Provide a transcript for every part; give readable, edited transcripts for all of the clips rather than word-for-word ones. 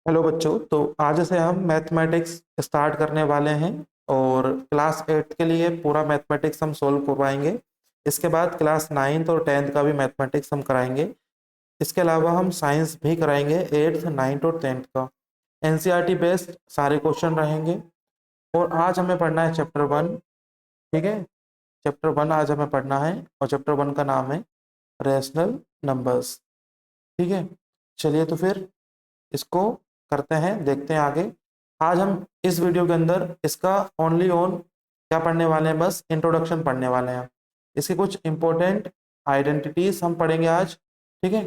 Hello बच्चों, तो आज से हम मैथमेटिक्स स्टार्ट करने वाले हैं और क्लास 8 के लिए पूरा मैथमेटिक्स हम सोल्व करवाएंगे। इसके बाद क्लास 9th और 10th का भी मैथमेटिक्स हम कराएंगे। इसके अलावा हम साइंस भी कराएंगे 8th 9th और 10th का। एनसीईआरटी बेस्ड सारे क्वेश्चन रहेंगे। और आज हमें पढ़ना है चैप्टर 1। ठीक है, चैप्टर 1 आज हमें पढ़ना है और चैप्टर 1 का नाम है रेशनल नंबर्स। ठीक है, चलिए तो फिर इसको करते हैं, देखते हैं आगे। आज हम इस वीडियो के अंदर इसका ओनली ऑन क्या पढ़ने वाले हैं, बस इंट्रोडक्शन पढ़ने वाले हैं। इसके कुछ इंपॉर्टेंट आइडेंटिटीज हम पढ़ेंगे आज। ठीक है,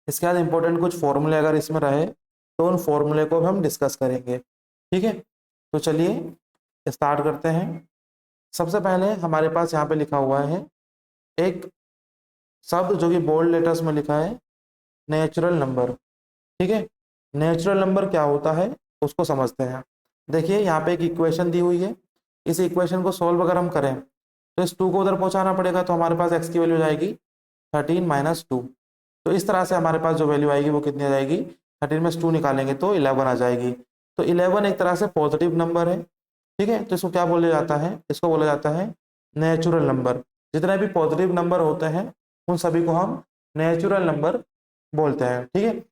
इसके बाद इंपॉर्टेंट कुछ फॉर्मूले अगर इसमें रहे तो उन फॉर्मूले को भी हम डिस्कस करेंगे। ठीक है, तो चलिए स्टार्ट करते हैं। सबसे पहले हमारे पास यहाँ पे लिखा हुआ है एक शब्द जो कि बोल्ड लेटर्स में लिखा है, नेचुरल नंबर। ठीक है, नेचुरल नंबर क्या होता है उसको समझते हैं। देखिए यहाँ पे एक इक्वेशन दी हुई है। इस इक्वेशन को सोल्व अगर हम करें तो इस 2 को उधर पहुंचाना पड़ेगा, तो हमारे पास एक्स की वैल्यू जाएगी 13 माइनस 2। तो इस तरह से हमारे पास जो वैल्यू आएगी वो कितनी आ जाएगी, 13 में से 2 निकालेंगे तो 11 आ जाएगी। तो 11 एक तरह से पॉजिटिव नंबर है। ठीक है, तो इसको क्या बोला जाता है, इसको बोला जाता है नेचुरल नंबर। जितने भी पॉजिटिव नंबर होते हैं उन सभी को हम नेचुरल नंबर बोलते हैं। ठीक है,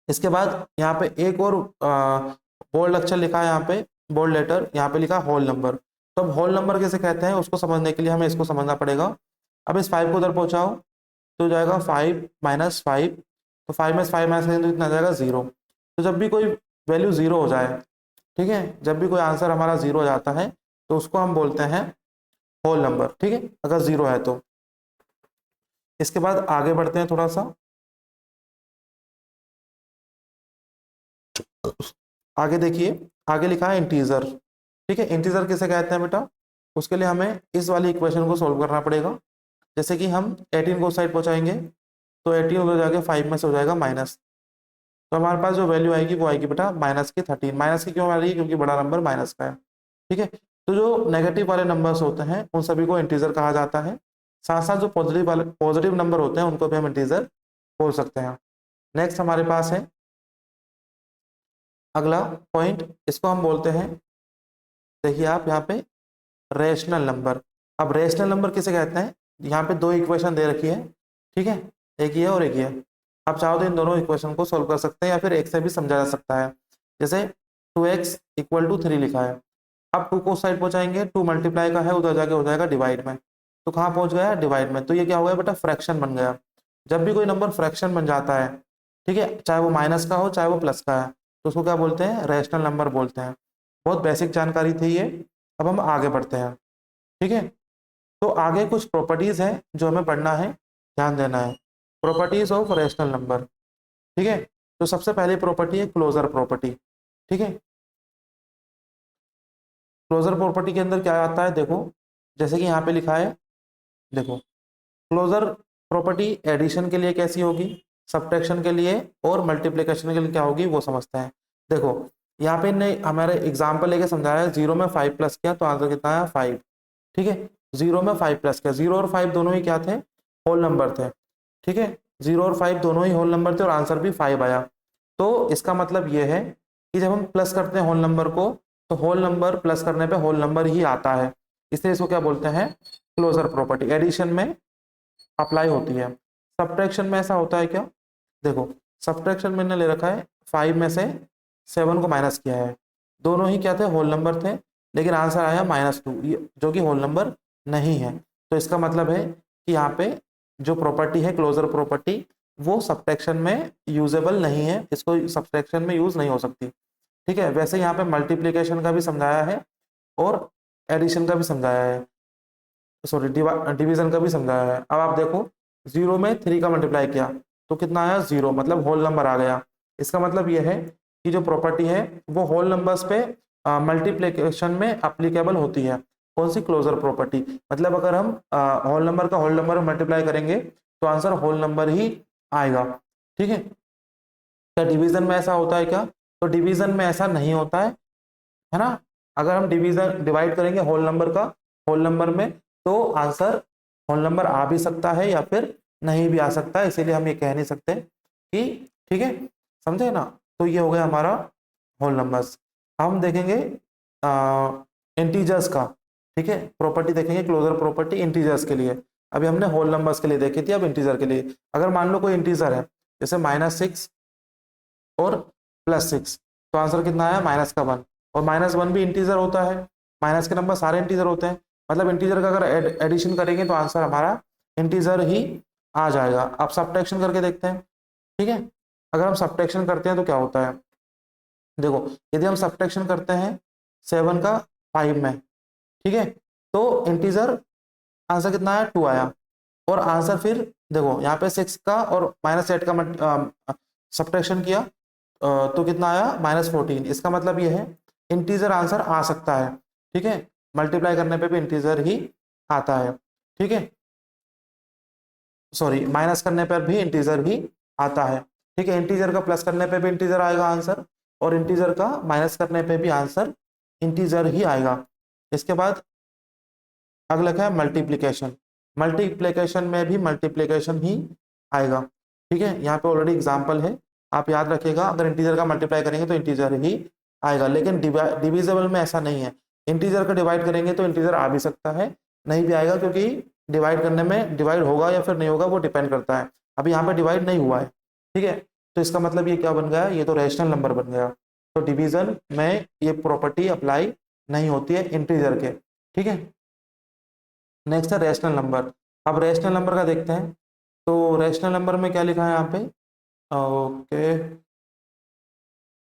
इसके बाद यहाँ पे एक और बोल्ड अक्षर लिखा है, यहाँ पे बोल्ड लेटर, यहाँ पे लिखा होल नंबर। तो अब होल नंबर कैसे कहते हैं उसको समझने के लिए हमें इसको समझना पड़ेगा। अब इस 5 को उधर पहुंचाओ तो हो जाएगा 5 माइनस 5। तो 5 में से 5 माइनस करेंगे तो कितना आ जाएगा 0। तो जब भी कोई वैल्यू 0 हो जाए, ठीक है, जब भी कोई आंसर हमारा 0 हो जाता है तो उसको हम बोलते हैं होल नंबर। ठीक है, अगर 0 है तो। इसके बाद आगे बढ़ते हैं थोड़ा सा। आगे देखिए, आगे लिखा है इंटीजर। ठीक है, इंटीजर किसे कहते हैं बेटा, उसके लिए हमें इस वाली इक्वेशन को सोल्व करना पड़ेगा। जैसे कि हम 18 को साइड पहुंचाएंगे तो 18 उधर जाके 5 में से हो जाएगा माइनस। तो हमारे पास जो वैल्यू आएगी वो आएगी बेटा माइनस की 13। माइनस की क्यों आ रही है, क्योंकि बड़ा नंबर माइनस का है। ठीक है, तो जो नेगेटिव वाले नंबर्स होते हैं उन सभी को इंटीजर कहा जाता है। साथ साथ जो पॉजिटिव नंबर होते हैं उनको भी हम इंटीजर बोल सकते हैं। नेक्स्ट हमारे पास है अगला पॉइंट, इसको हम बोलते हैं, देखिए आप यहाँ पे रेशनल नंबर। अब रेशनल नंबर किसे कहते हैं, यहाँ पे 2 इक्वेशन दे रखी है। ठीक है, एक ये और एक ये। आप चाहो तो इन दोनों इक्वेशन को सोल्व कर सकते हैं या फिर एक से भी समझा जा सकता है। जैसे 2x इक्वल टू 3 लिखा है। अब 2 को साइड पहुंचाएंगे, 2 मल्टीप्लाई का है, उधर जाके हो जाएगा डिवाइड में। तो कहाँ पहुंच गया, डिवाइड में। तो ये क्या हो गया बेटा, फ्रैक्शन बन गया। जब भी कोई नंबर फ्रैक्शन बन जाता है, ठीक है, चाहे वो माइनस का हो चाहे वो प्लस का है, तो उसको क्या बोलते हैं, रैशनल नंबर बोलते हैं। बहुत बेसिक जानकारी थी ये। अब हम आगे बढ़ते हैं। ठीक है, तो आगे कुछ प्रॉपर्टीज हैं जो हमें पढ़ना है, ध्यान देना है। Properties of rational number. ठीक है, तो सबसे पहली प्रॉपर्टी है क्लोजर प्रॉपर्टी। ठीक है, क्लोजर प्रॉपर्टी के अंदर क्या आता है, देखो जैसे कि यहाँ पे लिखा है, देखो क्लोजर प्रॉपर्टी एडिशन के लिए कैसी होगी, सब्ट्रैक्शन के लिए और मल्टीप्लिकेशन के लिए क्या होगी वो समझते हैं। देखो यहाँ पे इन्हें हमारे एग्जाम्पल लेके समझाया है, 0 में 5 प्लस किया तो आंसर कितना है 5। ठीक है, 0 में 5 प्लस किया, 0 और 5 दोनों ही क्या थे, होल नंबर थे। ठीक है, 0 और 5 दोनों ही होल नंबर थे और आंसर भी 5 आया। तो इसका मतलब ये है कि जब हम प्लस करते हैं होल नंबर को तो होल नंबर प्लस करने पे होल नंबर ही आता है, इसलिए इसको क्या बोलते हैं, क्लोजर प्रॉपर्टी। एडिशन में अप्लाई होती है। सब्ट्रैक्शन में ऐसा होता है क्या, देखो सब्ट्रैक्शन में ने ले रखा है 5 में से 7 को माइनस किया है, दोनों ही क्या थे, होल नंबर थे, लेकिन आंसर आया -2 जो कि होल नंबर नहीं है। तो इसका मतलब है कि यहाँ पे जो प्रॉपर्टी है क्लोजर प्रॉपर्टी वो सब्ट्रैक्शन में यूजेबल नहीं है, इसको सब्ट्रैक्शन में यूज नहीं हो सकती। ठीक है, वैसे यहाँ पे मल्टीप्लीकेशन का भी समझाया है और एडिशन का भी समझाया है, सॉरी डिवीजन का भी समझाया है। अब आप देखो 0 में 3 का मल्टीप्लाई किया तो कितना आया 0, मतलब होल नंबर आ गया। इसका मतलब यह है कि जो प्रॉपर्टी है वो होल नंबर्स पे मल्टीप्लिकेशन में अप्लीकेबल होती है। कौन सी, क्लोजर प्रॉपर्टी। मतलब अगर हम होल नंबर का होल नंबर मल्टीप्लाई करेंगे तो आंसर होल नंबर ही आएगा। ठीक है, क्या डिवीजन में ऐसा होता है क्या, तो डिवीजन में ऐसा नहीं होता है ना। अगर हम डिवीजन डिवाइड करेंगे होल नंबर का होल नंबर में तो आंसर होल नंबर आ भी सकता है या फिर नहीं भी आ सकता है, इसीलिए हम ये कह नहीं सकते कि ठीक है, समझे ना। तो ये हो गया हमारा होल नंबर्स। हम देखेंगे इंटीजर्स का, ठीक है, प्रॉपर्टी देखेंगे, क्लोजर प्रॉपर्टी इंटीजर्स के लिए। अभी हमने होल नंबर्स के लिए देखी थी, अब इंटीजर के लिए। अगर मान लो कोई इंटीजर है जैसे -6 और +6, तो आंसर कितना आया -1। और -1 भी इंटीजर होता है, माइनस के नंबर सारे इंटीजर होते हैं, मतलब इंटीजर का अगर एडिशन करेंगे तो आंसर हमारा इंटीजर ही आ जाएगा। अब सब्ट्रैक्शन करके देखते हैं, ठीक है। अगर हम सब्ट्रैक्शन करते हैं तो क्या होता है, देखो यदि हम सब्ट्रैक्शन करते हैं 7 का 5 में, ठीक है, तो इंटीजर आंसर कितना आया, 2 आया। और आंसर फिर देखो यहाँ पे 6 का और -8 का सब्ट्रैक्शन किया, तो कितना आया, -14। इसका मतलब ये है इंटीजर आंसर आ सकता है, ठीक है, मल्टीप्लाई करने पे भी इंटीजर ही आता है, ठीक है, सॉरी माइनस करने पर भी इंटीजर ही आता है, ठीक है। इंटीजर का प्लस करने पे भी इंटीजर आएगा आंसर, और इंटीजर का माइनस करने पे भी आंसर इंटीजर ही आएगा। इसके बाद अगला क्या है, मल्टीप्लीकेशन। मल्टीप्लीकेशन में भी मल्टीप्लीकेशन ही आएगा, ठीक है। यहाँ पे ऑलरेडी एग्जाम्पल है, आप याद रखिएगा, अगर इंटीजर का मल्टीप्लाई करेंगे तो इंटीजर ही आएगा। लेकिन डिविजिबल में ऐसा नहीं है, इंटीजर का डिवाइड करेंगे तो इंटीजर आ भी सकता है, नहीं भी आएगा, क्योंकि डिवाइड करने में डिवाइड होगा या फिर नहीं होगा वो डिपेंड करता है। अभी यहाँ पे डिवाइड नहीं हुआ है, ठीक है, तो इसका मतलब ये क्या बन गया, ये तो रैशनल नंबर बन गया। तो डिवीजन में ये प्रॉपर्टी अप्लाई नहीं होती है इंटीजर के, ठीक है। नेक्स्ट है रैशनल नंबर। अब रैशनल नंबर का देखते हैं, तो रैशनल नंबर में क्या लिखा है यहाँ पे, ओके,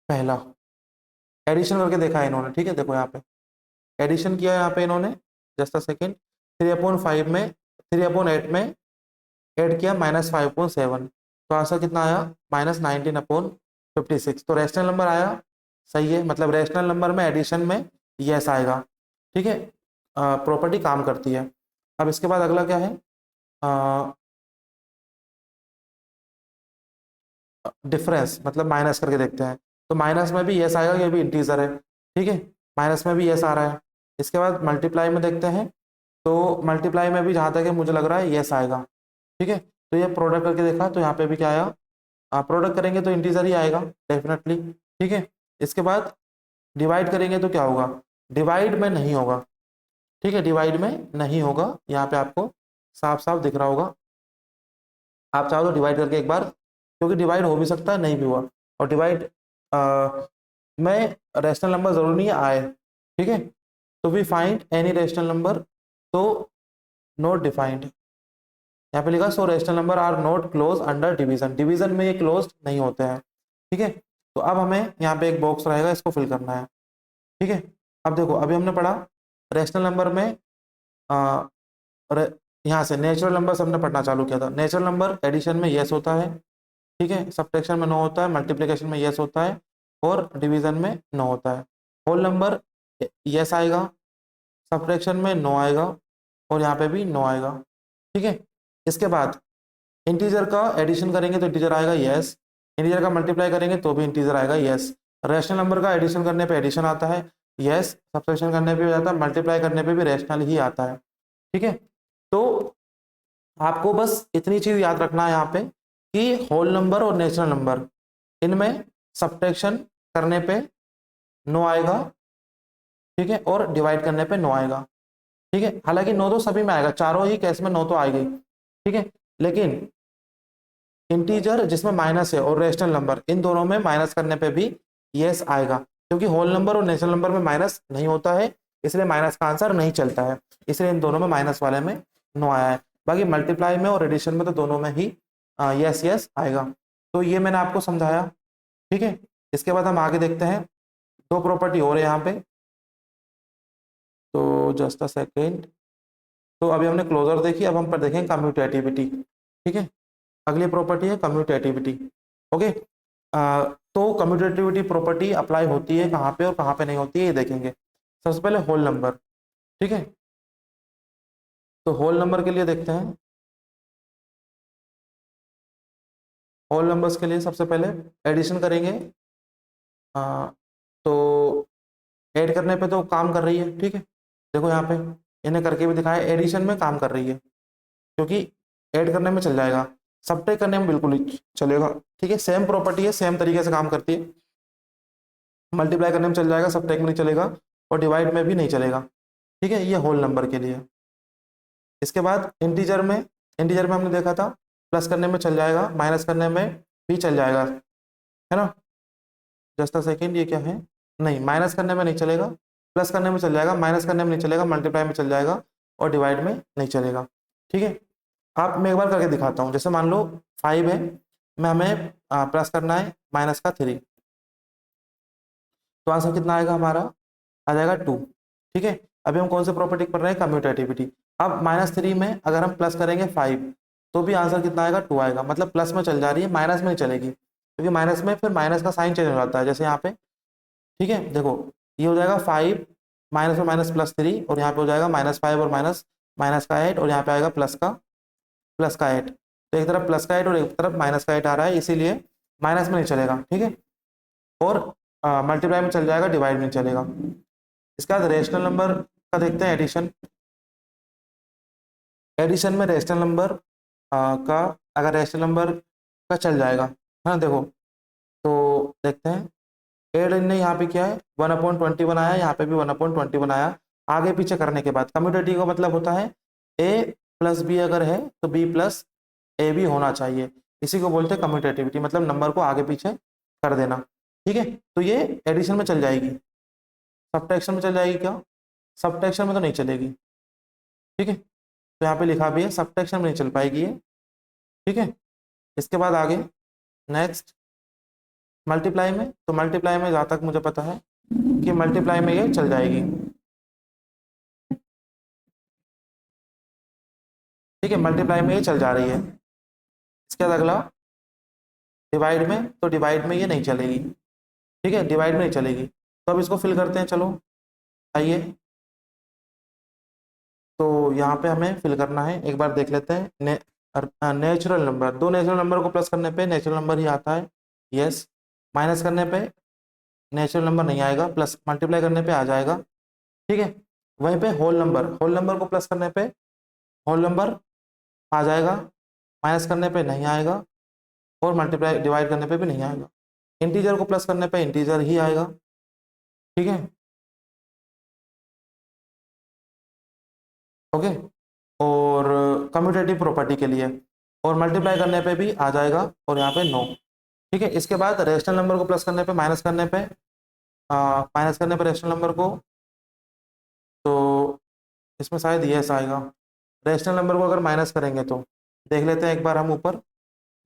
पहला एडिशन करके देखा है इन्होंने, ठीक है, देखो यहाँ पे एडिशन किया है यहाँ पे इन्होंने, जस्ट अ सेकेंड, 3/5 में 3/8 में ऐड किया -5/7, तो आंसर कितना आया, -19/56। तो रैशनल नंबर आया, सही है, मतलब रैशनल नंबर में एडिशन में यस आएगा, ठीक है, प्रॉपर्टी काम करती है। अब इसके बाद अगला क्या है, डिफरेंस, मतलब माइनस करके देखते हैं, तो माइनस में भी यस आएगा, ये भी इंटीजर है, ठीक है, माइनस में भी यस आ रहा है। इसके बाद मल्टीप्लाई में देखते हैं, तो मल्टीप्लाई में भी जहाँ तक है मुझे लग रहा है यस आएगा, ठीक है। तो ये प्रोडक्ट करके देखा, तो यहाँ पे भी क्या आया, प्रोडक्ट करेंगे तो इंटीजर ही आएगा डेफिनेटली, ठीक है। इसके बाद डिवाइड करेंगे तो क्या होगा, डिवाइड में नहीं होगा, ठीक है, डिवाइड में नहीं होगा, यहाँ पे आपको साफ साफ दिख रहा होगा। आप चाहो तो डिवाइड करके एक बार, क्योंकि डिवाइड हो भी सकता है नहीं भी हुआ, और डिवाइड में रैशनल नंबर जरूरी नहीं है आए, ठीक है। तो we find any rational number, तो नॉट डिफाइंड, यहाँ पे लिखा so rational number are not close under division, division में ये क्लोज नहीं होते हैं, ठीक है। तो अब हमें यहाँ पे एक बॉक्स रहेगा, इसको फिल करना है, ठीक है। अब देखो अभी हमने पढ़ा रैशनल नंबर में, यहाँ से नेचुरल नंबर हमने पढ़ना चालू किया था। नेचुरल नंबर एडिशन में यस होता है, ठीक है, सब्ट्रैक्शन में नो होता है, मल्टीप्लिकेशन में यस होता है, और डिवीजन में नो होता है। होल नंबर यस आएगा, सब्ट्रैक्शन में नो आएगा, और यहाँ पे भी नो आएगा, ठीक है। इसके बाद इंटीजर का एडिशन करेंगे तो इंटीजर आएगा यस, इंटीजर का मल्टीप्लाई करेंगे तो भी इंटीजर आएगा यस। रैशनल नंबर का एडिशन करने पे एडिशन आता है यस, सब्ट्रैक्शन करने पे भी आता है, मल्टीप्लाई करने पे भी रैशनल ही आता है, ठीक है। तो आपको बस इतनी चीज याद रखना है यहाँ पे कि होल नंबर और नेचुरल नंबर, इनमें सब्ट्रैक्शन करने पे नो आएगा, ठीक है, और डिवाइड करने पे नो आएगा, ठीक है। हालांकि नो तो सभी में आएगा, चारों ही केस में नो तो आएगी, ठीक है, लेकिन इंटीजर जिसमें माइनस है और रेशनल नंबर, इन दोनों में माइनस करने पे भी यस आएगा, क्योंकि होल नंबर और नेचुरल नंबर में माइनस नहीं होता है, इसलिए माइनस का आंसर नहीं चलता है, इसलिए इन दोनों में माइनस वाले में नो आया है। बाकी मल्टीप्लाई में और एडिशन में तो दोनों में ही यस यस आएगा। तो ये मैंने आपको समझाया, ठीक है। इसके बाद हम आगे देखते हैं, दो प्रॉपर्टी और है यहाँ पे, तो जस्ट अ सेकेंड। तो अभी हमने क्लोजर देखी, अब हम पर देखेंगे कम्यूटेटिविटी, ठीक है। अगली प्रॉपर्टी है कम्यूटेटिविटी, ओके। तो कम्यूटेटिविटी प्रॉपर्टी अप्लाई होती है कहाँ पे और कहाँ पे नहीं होती है, ये देखेंगे। सबसे पहले होल नंबर, ठीक है, तो होल नंबर के लिए देखते हैं। होल नंबर्स के लिए सबसे पहले एडिशन करेंगे, तो ऐड करने पे तो काम कर रही है, ठीक है, देखो यहाँ पे इन्हें करके भी दिखाया, एडिशन में काम कर रही है, क्योंकि ऐड करने में चल जाएगा। सब्ट्रैक्ट करने में बिल्कुल ही चलेगा। ठीक है, सेम प्रॉपर्टी है, सेम तरीके से काम करती है। मल्टीप्लाई करने में चल जाएगा, सब्ट्रैक्ट में नहीं चलेगा, और डिवाइड में भी नहीं चलेगा। ठीक है, ये होल नंबर के लिए। इसके बाद इंटीजर में, इंटीजर में हमने देखा था प्लस करने में चल जाएगा, माइनस करने में भी चल जाएगा, है ना। जस्ट अ सेकेंड, ये क्या है, नहीं माइनस करने में नहीं चलेगा, प्लस करने में चल जाएगा, माइनस करने में नहीं चलेगा, मल्टीप्लाई में चल जाएगा, और डिवाइड में नहीं चलेगा। ठीक है, आप मैं एक बार करके दिखाता हूँ। जैसे मान लो 5 है, मैं हमें प्लस करना है माइनस का 3, तो आंसर कितना आएगा हमारा, आ जाएगा 2। ठीक है, अभी हम कौन से प्रॉपर्टी पढ़ रहे हैं, कम्यूटेटिविटी। अब -3 में अगर हम प्लस करेंगे 5, तो भी आंसर कितना आएगा, 2 आएगा। मतलब प्लस में चल जा रही है, माइनस में नहीं चलेगी, क्योंकि माइनस में फिर माइनस का साइन चेंज हो जाता है, जैसे यहाँ पे। ठीक है, देखो ये हो जाएगा 5 माइनस में माइनस +3, और यहाँ पे हो जाएगा -5 और माइनस माइनस का 8, और यहाँ पे आएगा प्लस का 8। तो एक तरफ प्लस का 8 और एक तरफ माइनस का 8 आ रहा है, इसीलिए माइनस में नहीं चलेगा। ठीक है, और मल्टीप्लाई में चल जाएगा, डिवाइड में नहीं चलेगा। इसके बाद रेशनल नंबर का देखते हैं, एडिशन। एडिशन में रेशनल नंबर का, अगर रेशनल नंबर का चल जाएगा, हाँ देखो, तो देखते हैं। एड ने यहाँ पे क्या है, 1/20 बनाया, यहाँ पे भी 1/20 बनाया। आगे पीछे करने के बाद कम्यूटेटिव का मतलब होता है a + b अगर है तो b + ab होना चाहिए, इसी को बोलते हैं कम्यूटेटिविटी, मतलब नंबर को आगे पीछे कर देना। ठीक है, तो ये एडिशन में चल जाएगी। सब्ट्रैक्शन में चल जाएगी क्या, सब्ट्रैक्शन में तो नहीं चलेगी। ठीक है, तो यहाँ पे लिखा भी है सब्ट्रैक्शन में नहीं चल पाएगी ये। ठीक है, इसके बाद आगे नेक्स्ट मल्टीप्लाई में, तो मल्टीप्लाई में जहाँ तक मुझे पता है कि मल्टीप्लाई में ये चल जाएगी। ठीक है, मल्टीप्लाई में ये चल जा रही है। इसके बाद अगला डिवाइड में, तो डिवाइड में ये नहीं चलेगी। ठीक है, डिवाइड में नहीं चलेगी। तो अब इसको फिल करते हैं, चलो आइए। तो यहाँ पे हमें फिल करना है, एक बार देख लेते हैं। नेचुरल नंबर, दो नेचुरल नंबर को प्लस करने पे नेचुरल नंबर ही आता है, यस। माइनस करने पे नेचुरल नंबर नहीं आएगा, प्लस मल्टीप्लाई करने पे आ जाएगा। ठीक है, वहीं पे होल नंबर, होल नंबर को प्लस करने पे होल नंबर आ जाएगा, माइनस करने पे नहीं आएगा, और मल्टीप्लाई डिवाइड करने पे भी नहीं आएगा। इंटीजर को प्लस करने पे इंटीजर ही आएगा। ठीक है, ओके। और कम्यूटेटिव प्रॉपर्टी के लिए, और मल्टीप्लाई करने पे भी आ जाएगा, और यहाँ पे नो। ठीक है, इसके बाद रेशनल नंबर को प्लस करने पे, माइनस करने पे, माइनस करने पे रेशनल नंबर को, तो इसमें शायद यस आएगा। रेशनल नंबर को अगर माइनस करेंगे तो देख लेते हैं एक बार हम ऊपर,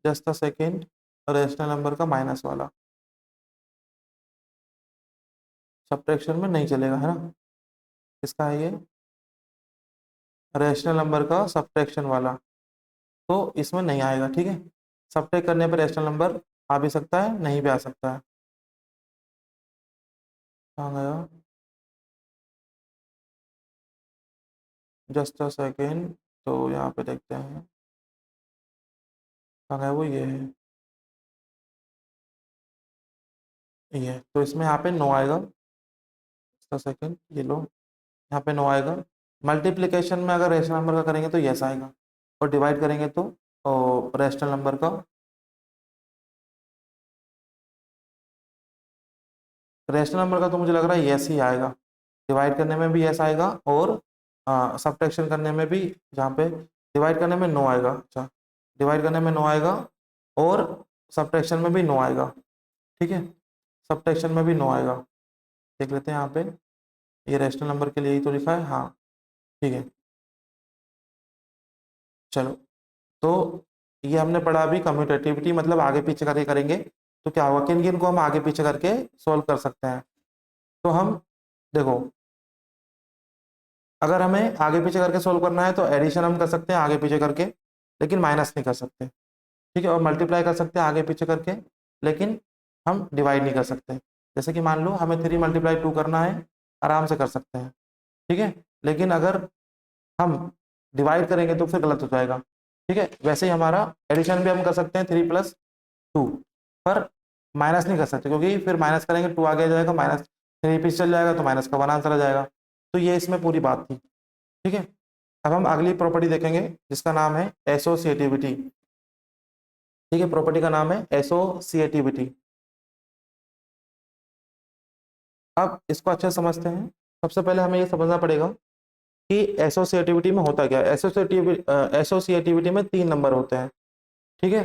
just a second. Rational number का माइनस वाला सब्ट्रैक्शन में नहीं चलेगा, है ना। किसका है ये, रेशनल नंबर का सब्ट्रैक्शन वाला, तो इसमें नहीं आएगा। ठीक है, सब्ट्रैक्ट करने पर रेशनल नंबर आ भी सकता है, नहीं भी आ सकता है। कहाँ गया, जस्ट अ सेकेंड। तो यहाँ पे देखते हैं कहाँ गया वो, ये है, ये तो इसमें यहाँ पे नो आएगा। जस्ट अ सेकेंड, ये लो, यहाँ पे नो आएगा। मल्टीप्लिकेशन में अगर रेशनल नंबर का करेंगे तो यस आएगा, और डिवाइड करेंगे तो रेशनल नंबर का, रेशनल नंबर का तो मुझे लग रहा है यस ही आएगा। डिवाइड करने में भी यस आएगा, और सब्ट्रैक्शन करने में भी, जहाँ पे डिवाइड करने में नो आएगा, अच्छा डिवाइड करने में नो आएगा, और सब्ट्रैक्शन में भी नो आएगा। ठीक है, सब्ट्रैक्शन में भी नो आएगा। देख लेते हैं यहाँ पे, ये रेशनल नंबर के लिए ही तो लिखा है, हाँ ठीक है। चलो, तो ये हमने पढ़ा अभी कम्यूटेटिविटी, मतलब आगे पीछे करके करेंगे तो क्या होगा, किन किन को हम आगे पीछे करके सॉल्व कर सकते हैं। तो हम देखो, अगर हमें आगे पीछे करके सोल्व करना है तो एडिशन हम कर सकते हैं आगे पीछे करके, लेकिन माइनस नहीं कर सकते। ठीक है, और मल्टीप्लाई कर सकते हैं आगे पीछे करके, लेकिन हम डिवाइड नहीं कर सकते। जैसे कि मान लो हमें 3 × 2 करना है, आराम से कर सकते हैं। ठीक है, लेकिन अगर हम डिवाइड करेंगे तो फिर गलत हो जाएगा। ठीक है, वैसे ही हमारा एडिशन भी हम कर सकते हैं 3 + 2, पर माइनस नहीं कर सकते, क्योंकि फिर माइनस करेंगे 2 आगे आ जाएगा, -3 पीछे चल जाएगा, तो माइनस का 1 आंसर आ जाएगा। तो ये इसमें पूरी बात थी। ठीक है, अब हम अगली प्रॉपर्टी देखेंगे जिसका नाम है एसोसिएटिविटी। ठीक है, प्रॉपर्टी का नाम है एसोसिएटिविटी। अब इसको अच्छे से समझते हैं। सबसे पहले हमें ये समझना पड़ेगा कि एसोसिएटिविटी में होता क्या है। एसोसिएटिविटी में 3 नंबर होते हैं, ठीक है।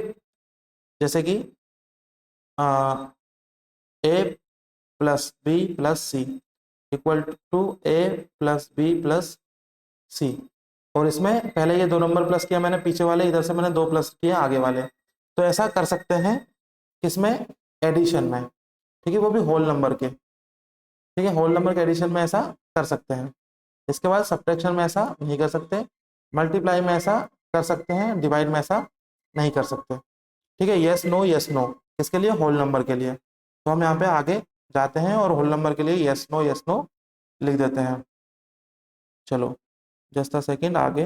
जैसे कि A plus B plus C equal to A plus B plus C. और इसमें पहले ये 2 नंबर प्लस किया मैंने पीछे वाले, इधर से मैंने 2 प्लस किया आगे वाले। तो ऐसा कर सकते हैं किसमें, एडिशन में, ठीक है, वो भी होल नंबर के, ठीक है, होल नंबर के एडिशन में ऐसा कर सकते हैं। इसके बाद सब्ट्रैक्शन में ऐसा नहीं कर सकते, मल्टीप्लाई में ऐसा कर सकते हैं, डिवाइड में ऐसा नहीं कर सकते, ठीक है। यस नो यस नो, इसके लिए होल नंबर के लिए। तो हम यहाँ पे आगे जाते हैं और होल नंबर के लिए यस नो लिख देते हैं। चलो जस्ट अ सेकेंड, आगे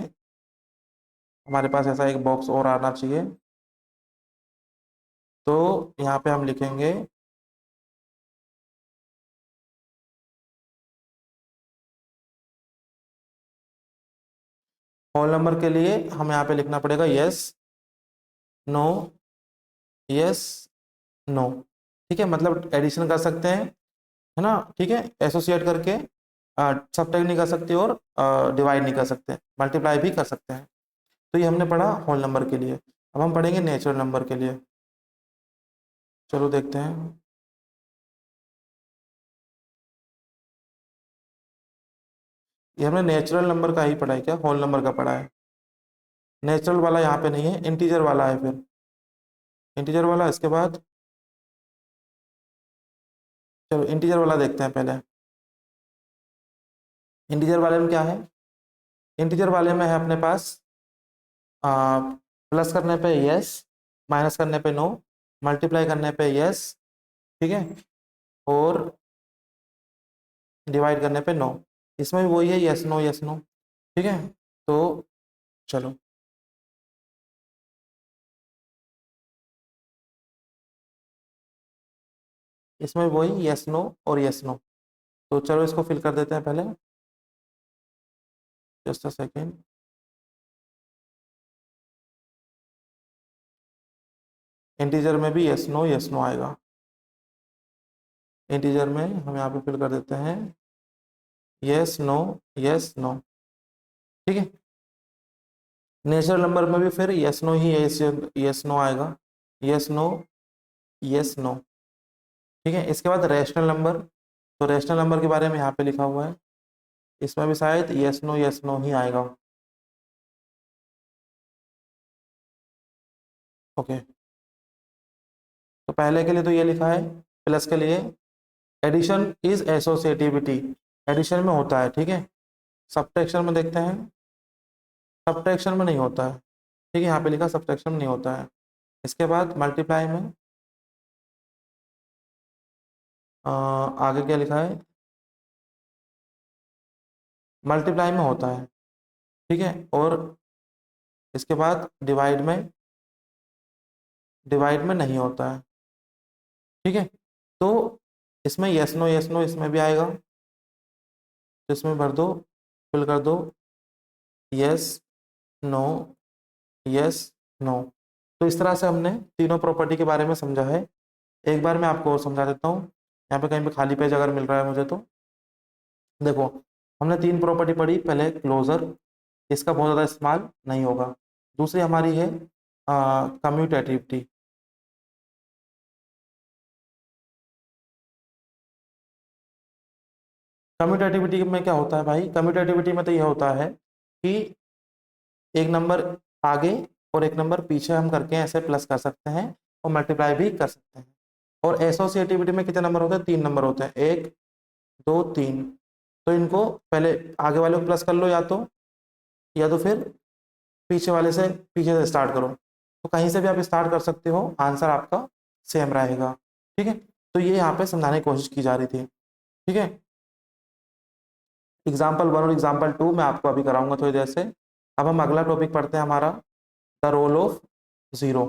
हमारे पास ऐसा एक बॉक्स और आना चाहिए। तो यहाँ पे हम लिखेंगे होल नंबर के लिए हमें यहाँ पे लिखना पड़ेगा यस नो यस नो, ठीक है। मतलब एडिशन कर सकते हैं, है ना, ठीक है, एसोसिएट करके सब्ट्रैक्ट नहीं कर सकते और डिवाइड नहीं कर सकते, मल्टीप्लाई भी कर सकते हैं। तो ये हमने पढ़ा होल नंबर के लिए। अब हम पढ़ेंगे नेचुरल नंबर के लिए। चलो देखते हैं। ये हमने नेचुरल नंबर का ही पढ़ा है क्या, होल नंबर का पढ़ा है? नेचुरल वाला यहाँ पे नहीं है, इंटीजर वाला है। फिर इंटीजर वाला इसके बाद, चलो इंटीजर वाला देखते हैं पहले। इंटीजर वाले में क्या है? इंटीजर वाले में है अपने पास प्लस करने पे यस, माइनस करने पे नो, मल्टीप्लाई करने पे यस, ठीक है, और डिवाइड करने पे नो। इसमें भी वही है, यस नो, ठीक है। तो चलो इसमें वही यस नो और यस नो। तो चलो इसको फिल कर देते हैं पहले, जस्ट अ सेकेंड। इंटीजर में भी यस नो आएगा। इंटीजर में हम यहाँ पे फिल कर देते हैं यस नो, ठीक है। नेचुरल नंबर में भी फिर यस नो ही यस नो आएगा, यस नो यस नो, ठीक है। इसके बाद रैशनल नंबर, तो रैशनल नंबर के बारे में यहाँ पे लिखा हुआ है, इसमें भी शायद यस नो ही आएगा। ओके, तो पहले के लिए तो ये लिखा है, प्लस के लिए एडिशन इज एसोसिएटिविटी, एडिशन में होता है, ठीक है। सब्ट्रैक्शन में देखते हैं, सब्ट्रैक्शन में नहीं होता है, ठीक है, यहाँ पे लिखा सब्ट्रैक्शन में नहीं होता है। इसके बाद मल्टीप्लाई में आगे क्या लिखा है, मल्टीप्लाई में होता है, ठीक है। और इसके बाद डिवाइड में नहीं होता है, ठीक है। तो इसमें यस नो इसमें भी आएगा, तो इसमें भर दो, फिल कर दो यस नो यस नो। तो इस तरह से हमने तीनों प्रॉपर्टी के बारे में समझा है। एक बार मैं आपको और समझा देता हूँ, यहाँ पे कहीं पे खाली पेज अगर मिल रहा है मुझे तो देखो। हमने 3 प्रॉपर्टी पढ़ी, पहले क्लोजर, इसका बहुत ज़्यादा इस्तेमाल नहीं होगा। दूसरी हमारी है कम्यूटेटिविटी, कम्यूटेटिविटी में क्या होता है भाई, कम्यूटेटिविटी में तो यह होता है कि एक नंबर आगे और एक नंबर पीछे हम करके ऐसे प्लस कर सकते हैं और मल्टीप्लाई भी कर सकते हैं। और एसोसिएटिविटी में कितने नंबर होते हैं, 3 नंबर होते हैं, 1 2 3। तो इनको पहले आगे वाले को प्लस कर लो, या तो फिर पीछे से स्टार्ट करो। तो कहीं से भी आप स्टार्ट कर सकते हो, आंसर आपका सेम रहेगा, ठीक है। तो ये यहाँ पे समझाने की कोशिश की जा रही थी, ठीक है। एग्जाम्पल 1 और एग्जाम्पल 2 मैं आपको अभी कराऊंगा थोड़ी देर से। अब हम अगला टॉपिक पढ़ते हैं हमारा, the role of zero,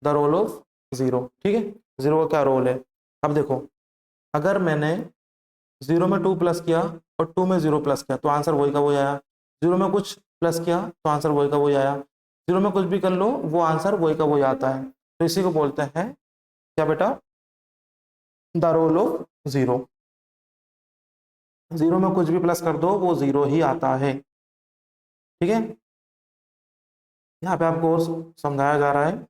the role of zero, ठीक है। जीरो का क्या रोल है? अब देखो, अगर मैंने जीरो में 2 प्लस किया और 2 में 0 प्लस किया तो आंसर वही का वही आया। जीरो में कुछ प्लस किया तो आंसर वही का वही आया। जीरो में कुछ भी कर लो वो आंसर वही का वही आता है, तो इसी को बोलते हैं क्या बेटा, the role of zero. Zero में कुछ भी प्लस कर दो वो जीरो ही आता है, ठीक है। यहाँ पे आपको और समझाया जा रहा है।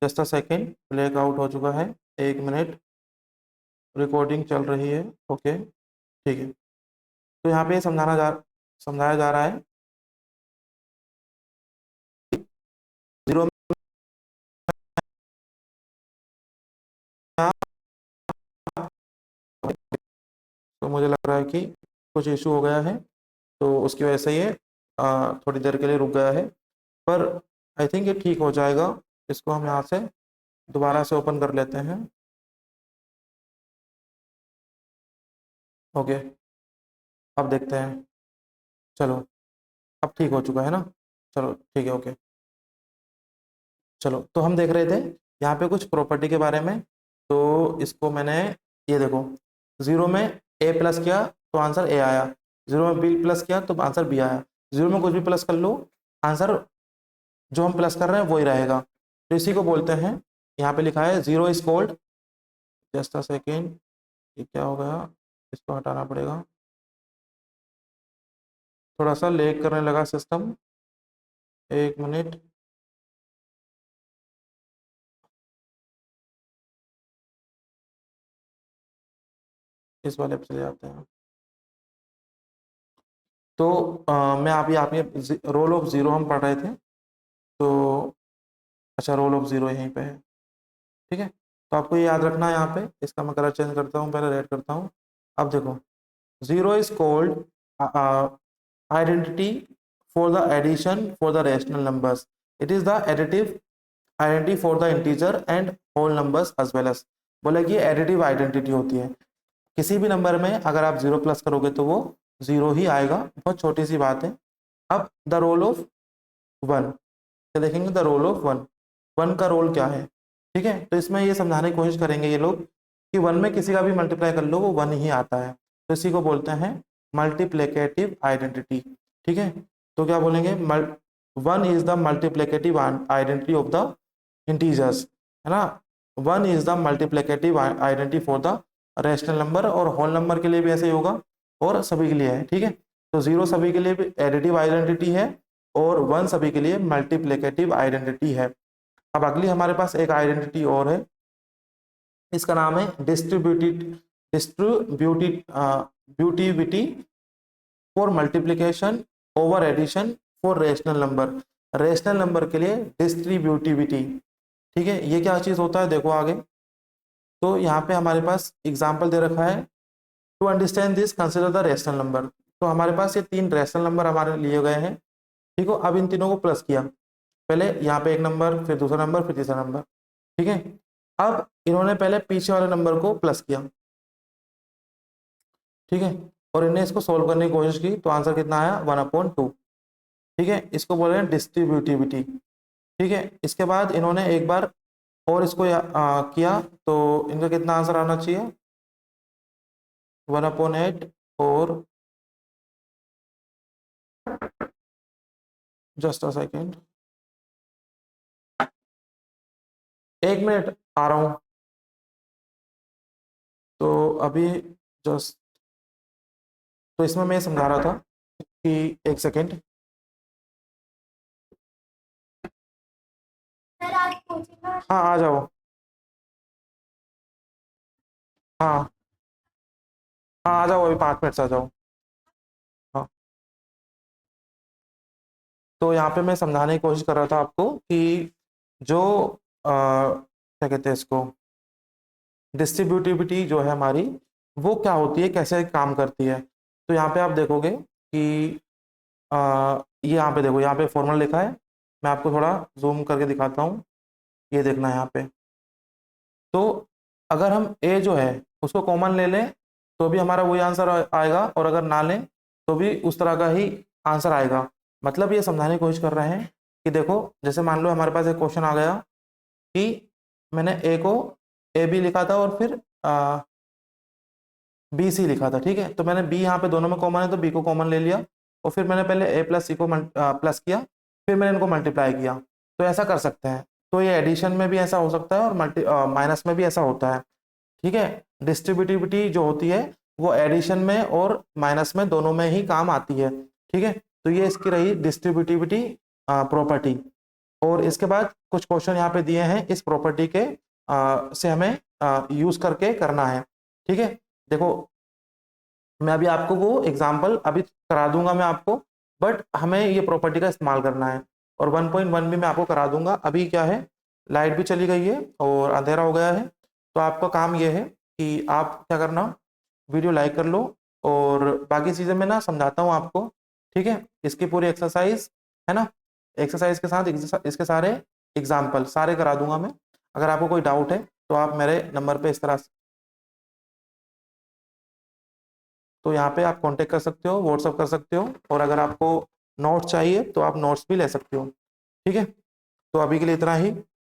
Just a second, black out हो चुका है, 1 मिनट, रिकॉर्डिंग चल रही है, ओके ठीक है। तो यहाँ पे समझाया जा रहा है जीरो में आप, तो मुझे लग रहा है कि कुछ इशू हो गया है, तो उसकी वजह से ये थोड़ी देर के लिए रुक गया है, पर आई थिंक ये ठीक हो जाएगा। इसको हम यहाँ से दोबारा से ओपन कर लेते हैं, ओके। अब देखते हैं, चलो अब ठीक हो चुका है ना, चलो ठीक है, ओके। चलो तो हम देख रहे थे यहाँ पे कुछ प्रॉपर्टी के बारे में, तो इसको मैंने, ये देखो, जीरो में ए प्लस किया तो आंसर ए आया, जीरो में बी प्लस किया तो आंसर बी आया, जीरो में कुछ भी प्लस कर लो आंसर जो हम प्लस कर रहे हैं वही रहेगा, तो इसी को बोलते हैं, यहाँ पे लिखा है zero is called, just a second, ये क्या हो गया, इसको हटाना पड़ेगा, थोड़ा सा लेग करने लगा सिस्टम, 1 मिनट। इस वाले पे चले जाते हैं। तो मैं अभी आप ये रोल ऑफ जीरो हम पढ़ रहे थे, तो अच्छा रोल ऑफ जीरो यहीं पे है, ठीक है। तो आपको ये याद रखना है, यहाँ पे इसका मैं कलर चेंज करता हूँ, पहले रेड करता हूँ। अब देखो, zero is called identity for the addition for the rational numbers, it is the additive identity for the integer and whole numbers as well as, बोले कि एडिटिव आइडेंटिटी होती है, किसी भी नंबर में अगर आप जीरो प्लस करोगे तो वो जीरो ही आएगा, बहुत छोटी सी बात है। अब द रोल ऑफ वन, तो देखेंगे the role of one, one का रोल क्या है, ठीक है। तो इसमें ये समझाने की कोशिश करेंगे ये लोग कि वन में किसी का भी मल्टीप्लाई कर लो वो वन ही आता है, तो इसी को बोलते हैं मल्टीप्लिकेटिव आइडेंटिटी, ठीक है। तो क्या बोलेंगे, one is the multiplicative identity of the integers, है ना, one is the multiplicative identity for the rational number, और होल नंबर के लिए भी ऐसे ही होगा और सभी के लिए है, ठीक है। तो जीरो सभी के लिए एडिटिव आइडेंटिटी है और वन सभी के लिए मल्टीप्लिकेटिव आइडेंटिटी है। अब अगली हमारे पास एक आइडेंटिटी और है, इसका नाम है distributivity for multiplication over addition for rational number, rational number के लिए डिस्ट्रीब्यूटिविटी, ठीक है। ये क्या चीज होता है देखो आगे, तो यहाँ पे हमारे पास एग्जाम्पल दे रखा है, to understand this consider the rational number, तो हमारे पास ये तीन रेशनल नंबर हमारे लिए गए हैं, ठीक हो। अब इन तीनों को प्लस किया, पहले यहाँ पे एक नंबर, फिर दूसरा नंबर, फिर तीसरा नंबर, ठीक है। अब इन्होंने पहले पीछे वाले नंबर को प्लस किया, ठीक है, और इन्हें इसको सोल्व करने की कोशिश की, तो आंसर कितना आया, 1/2, ठीक है। इसको बोल रहे हैं डिस्ट्रीब्यूटिविटी, ठीक है। इसके बाद इन्होंने एक बार और इसको किया, तो इनका कितना आंसर आना चाहिए, 1/8, और जस्ट अ सेकेंड, 1 मिनट आ रहा हूँ, तो अभी जस्ट, तो इसमें मैं समझा रहा था कि 1 सेकेंड, हाँ आ जाओ, हाँ हाँ आ जाओ, अभी 5 मिनट से आ जाओ, हाँ। तो यहाँ पे मैं समझाने की कोशिश कर रहा था आपको कि जो क्या कहते हैं इसको, डिस्ट्रीब्यूटिविटी जो है हमारी, वो क्या होती है, कैसे काम करती है। तो यहाँ पे आप देखोगे कि ये यहाँ पे देखो, यहाँ पे फॉर्मूला लिखा है, मैं आपको थोड़ा जूम करके दिखाता हूँ, ये देखना है यहाँ पे। तो अगर हम ए जो है उसको कॉमन ले लें तो भी हमारा वही आंसर आएगा, और अगर ना लें तो भी उस तरह का ही आंसर आएगा। मतलब ये समझाने की कोशिश कर रहे हैं कि देखो, जैसे मान लो हमारे पास एक क्वेश्चन आ गया कि मैंने ए को ए बी लिखा था और फिर बी सी लिखा था, ठीक है। तो मैंने बी यहाँ पे दोनों में कॉमन है तो बी को कॉमन ले लिया, और फिर मैंने पहले ए प्लस सी को प्लस किया, फिर मैंने इनको मल्टीप्लाई किया, तो ऐसा कर सकते हैं। तो ये एडिशन में भी ऐसा हो सकता है और माइनस में भी ऐसा होता है। ठीक है, डिस्ट्रीब्यूटिविटी जो होती है वो एडिशन में और माइनस में दोनों में ही काम आती है। ठीक है, तो ये इसकी रही डिस्ट्रीब्यूटिविटी प्रॉपर्टी। और इसके बाद कुछ क्वेश्चन यहाँ पे दिए हैं इस प्रॉपर्टी के से हमें यूज करके करना है। ठीक है, देखो मैं अभी आपको वो एग्जांपल अभी करा दूंगा मैं आपको, बट हमें ये प्रॉपर्टी का इस्तेमाल करना है। और 1.1 भी मैं आपको करा दूंगा। अभी क्या है, लाइट भी चली गई है और अंधेरा हो गया है, तो आपका काम ये है कि आप क्या करना, वीडियो लाइक कर लो और बाकी चीज़ें मैं ना समझाता हूँ आपको। ठीक है, इसकी पूरी एक्सरसाइज है ना, एक्सरसाइज के साथ इसके सारे एग्जाम्पल सारे करा दूंगा मैं। अगर आपको कोई डाउट है तो आप मेरे नंबर पे इस तरह से, तो यहाँ पे आप कांटेक्ट कर सकते हो, व्हाट्सअप कर सकते हो, और अगर आपको नोट्स चाहिए तो आप नोट्स भी ले सकते हो। ठीक है, तो अभी के लिए इतना ही।